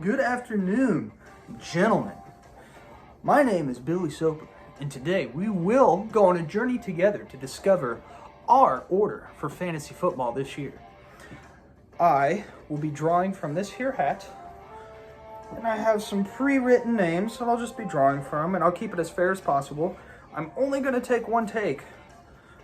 Good afternoon, gentlemen. My name is Billy Soper, and today we will go on a journey together to discover our order for fantasy football this year. I will be drawing from this here hat, and I have some pre-written names that I'll just be drawing from, and I'll keep it as fair as possible. I'm only going to take one take,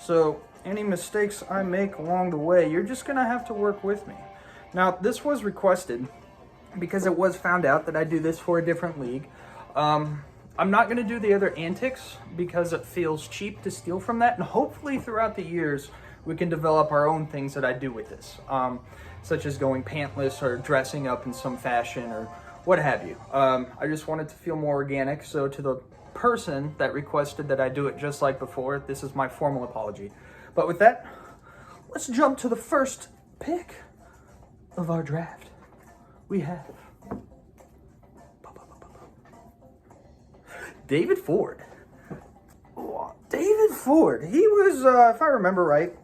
so any mistakes I make along the way, you're just going to have to work with me. Now, this was requested because it was found out that I do this for a different league. I'm not going to do the other antics because it feels cheap to steal from that, and hopefully throughout the years we can develop our own things that I do with this, such as going pantless or dressing up in some fashion or what have you. I just want it to feel more organic, so to the person that requested that I do it just like before, this is my formal apology. But with that, let's jump to the first pick of our draft. We have David Ford. David Ford. He was, if I remember right,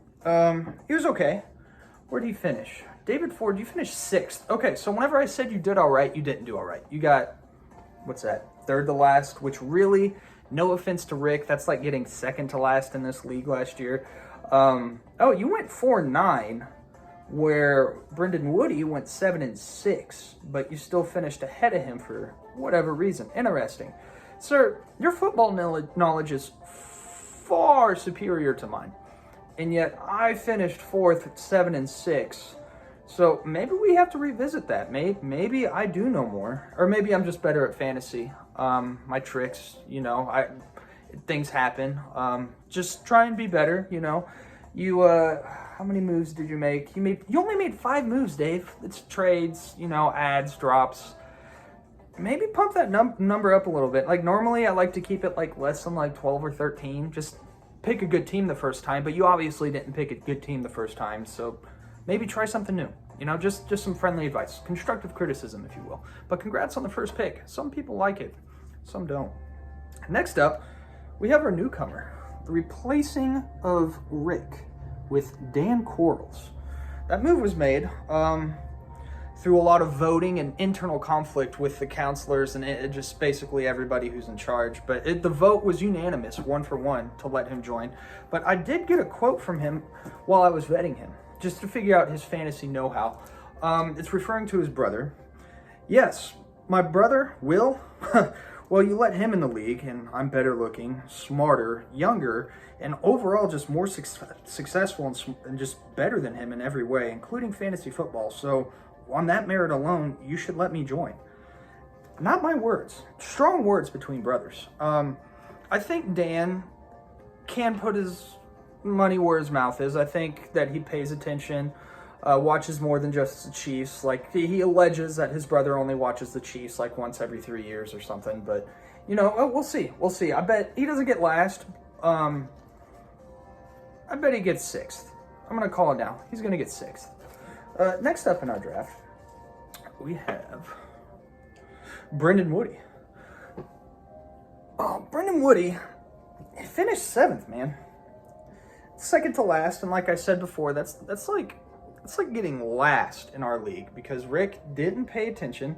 he was okay. Where did he finish? David Ford, you finished 6th. Okay, so whenever I said you did all right, you didn't do all right. You got, what's that, 3rd to last, which really, no offense to Rick, that's like getting 2nd to last in this league last year. Oh, you went 4-9. Where Brendan Woody went 7-6, but you still finished ahead of him for whatever reason. Interesting. Sir, your football knowledge is far superior to mine, and yet I finished 4th at 7-6. So maybe we have to revisit that. Maybe I do know more, or maybe I'm just better at fantasy. My tricks, things happen. Just try and be better, how many moves did you make? You only made 5 moves, Dave. It's trades, ads, drops. Maybe pump that number up a little bit. Like normally I like to keep it like less than like 12 or 13. Just pick a good team the first time, but you obviously didn't pick a good team the first time, so maybe try something new. Just some friendly advice. Constructive criticism, if you will. But congrats on the first pick. Some people like it, some don't. Next up, we have our newcomer, the replacing of Rick with Dan Quarles. That move was made through a lot of voting and internal conflict with the counselors and just basically everybody who's in charge. But the vote was unanimous, 1-for-1, to let him join. But I did get a quote from him while I was vetting him, just to figure out his fantasy know-how. It's referring to his brother. Yes, my brother, Will, well, you let him in the league, and I'm better looking, smarter, younger, and overall just more successful and just better than him in every way, including fantasy football. So on that merit alone, you should let me join. Not my words. Strong words between brothers. I think Dan can put his money where his mouth is. I think that he pays attention, watches more than just the Chiefs. Like, he alleges that his brother only watches the Chiefs like once every 3 years or something. But, we'll see. We'll see. I bet he doesn't get last. I bet he gets 6th. I'm going to call it now. He's going to get 6th. Next up in our draft, we have Brendan Woody. Oh, Brendan Woody, he finished 7th, man. 2nd to last, and like I said before, that's like getting last in our league because Rick didn't pay attention.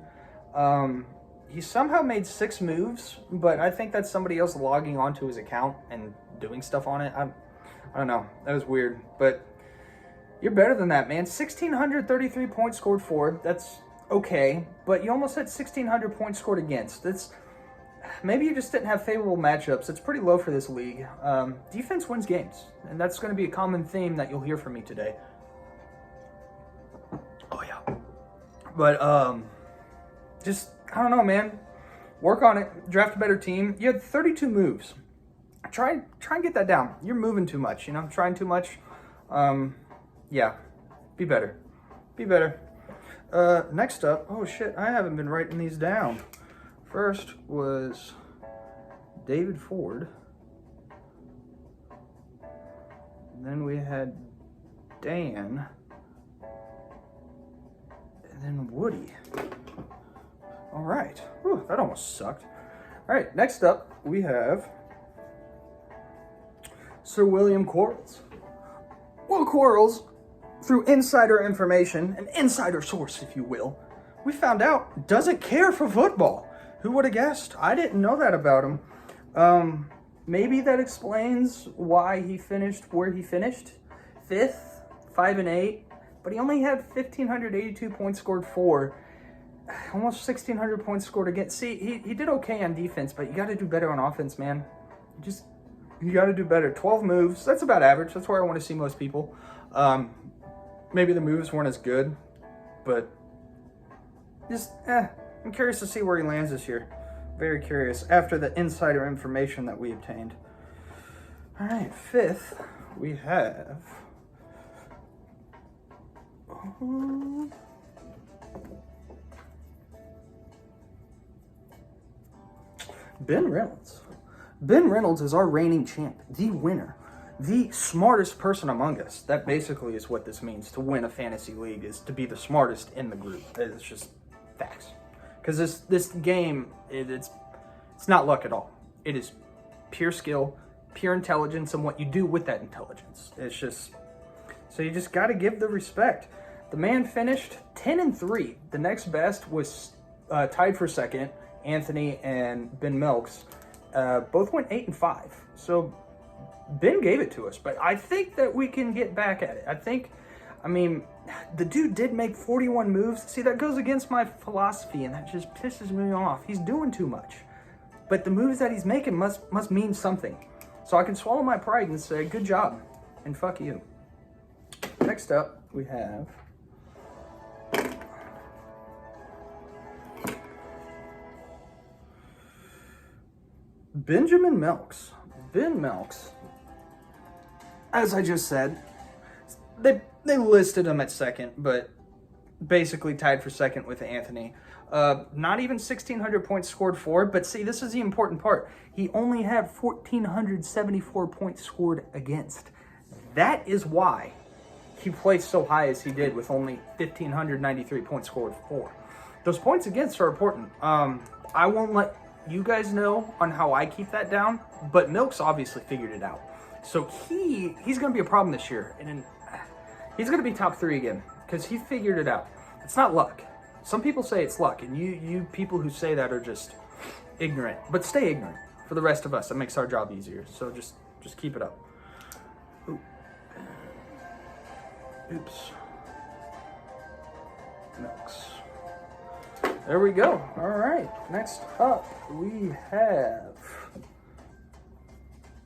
He somehow made 6 moves, but I think that's somebody else logging onto his account and doing stuff on it. I don't know. That was weird, but you're better than that, man. 1,633 points scored for. That's okay, but you almost had 1,600 points scored against. Maybe you just didn't have favorable matchups. It's pretty low for this league. Defense wins games, and that's going to be a common theme that you'll hear from me today. Oh, yeah. But, I don't know, man. Work on it. Draft a better team. You had 32 moves. Try and get that down. You're moving too much, trying too much. Yeah, be better. Be better. Next up, oh shit, I haven't been writing these down. First was David Ford. Then we had Dan. And then Woody. All right. Whew, that almost sucked. All right, next up, we have Sir William Quarles. Will Quarles, through insider information, an insider source, if you will, we found out doesn't care for football. Who would have guessed? I didn't know that about him. Maybe that explains why he finished where he finished. 5th, 5-8, but he only had 1,582 points scored for. Almost 1,600 points scored against. See, he did okay on defense, but you got to do better on offense, man. You got to do better. 12 moves, that's about average. That's where I want to see most people. Maybe the moves weren't as good, but I'm curious to see where he lands this year. Very curious after the insider information that we obtained. All right, 5th, we have... Ben Reynolds. Ben Reynolds is our reigning champ, the winner, the smartest person among us. That basically is what this means, to win a fantasy league, is to be the smartest in the group. It's just facts. Because this game, it's not luck at all. It is pure skill, pure intelligence, and what you do with that intelligence. It's just, so you just got to give the respect. The man finished 10-3. The next best was tied for second. Anthony and Ben Milks both went 8-5. So Ben gave it to us, but I think that we can get back at it. I mean, the dude did make 41 moves. See, that goes against my philosophy, and that just pisses me off. He's doing too much. But the moves that he's making must mean something. So I can swallow my pride and say, good job, and fuck you. Next up, we have... Benjamin Melks. Ben Melks, as I just said, they listed him at second, but basically tied for second with Anthony. Not even 1,600 points scored for, but see, this is the important part. He only had 1,474 points scored against. That is why he placed so high as he did with only 1,593 points scored for. Those points against are important. I won't let you guys know on how I keep that down, but Milks obviously figured it out. So he's going to be a problem this year, and he's going to be top 3 again because he figured it out. It's not luck. Some people say it's luck, and you people who say that are just ignorant. But stay ignorant for the rest of us. It makes our job easier. So just keep it up. Ooh. Oops. Milks. There we go. All right. Next up, we have...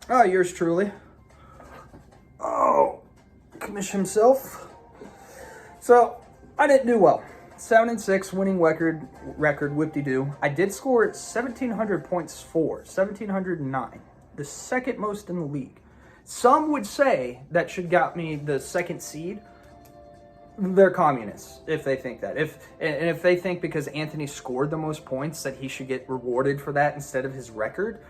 yours truly. Oh, Commish himself. So, I didn't do well. 7-6, winning record, whoop-de-doo. I did score 1,700 points for, 1,709. The second most in the league. Some would say that should got me the second seed. They're communists if they think that. If they think because Anthony scored the most points that he should get rewarded for that instead of his record,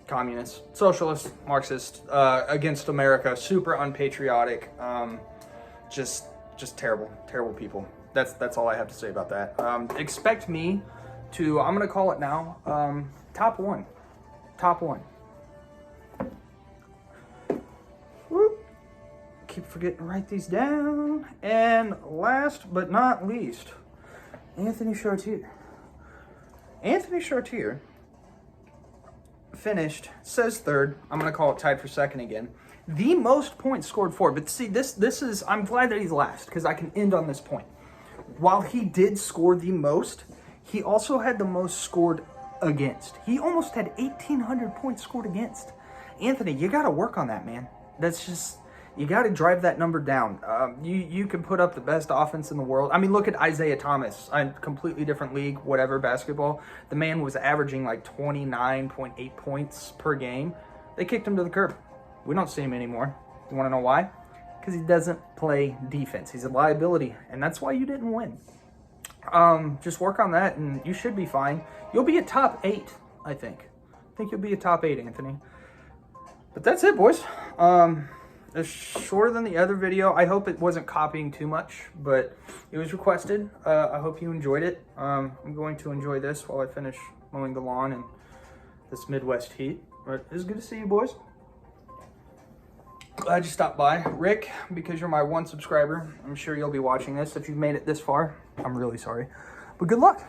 communists, socialists, Marxists, against America, super unpatriotic, just terrible people. That's all I have to say about that. Expect me to, I'm gonna call it now, top one. Whoop. Keep forgetting to write these down. And last but not least, Anthony Chartier. Anthony Chartier finished, says third. I'm going to call it tied for second again. The most points scored for. But see, this is, I'm glad that he's last because I can end on this point. While he did score the most, he also had the most scored against. He almost had 1,800 points scored against. Anthony, you got to work on that, man. That's just... You got to drive that number down. You can put up the best offense in the world. I mean, look at Isaiah Thomas. A completely different league, whatever, basketball. The man was averaging like 29.8 points per game. They kicked him to the curb. We don't see him anymore. You want to know why? Because he doesn't play defense. He's a liability, and that's why you didn't win. Just work on that, and you should be fine. You'll be a top 8, I think. I think you'll be a top 8, Anthony. But that's it, boys. It's shorter than the other video. I hope it wasn't copying too much, but it was requested. I hope you enjoyed it. I'm going to enjoy this while I finish mowing the lawn in this Midwest heat. But it's good to see you, boys. Glad you stopped by. Rick, because you're my one subscriber, I'm sure you'll be watching this. If you've made it this far, I'm really sorry. But good luck.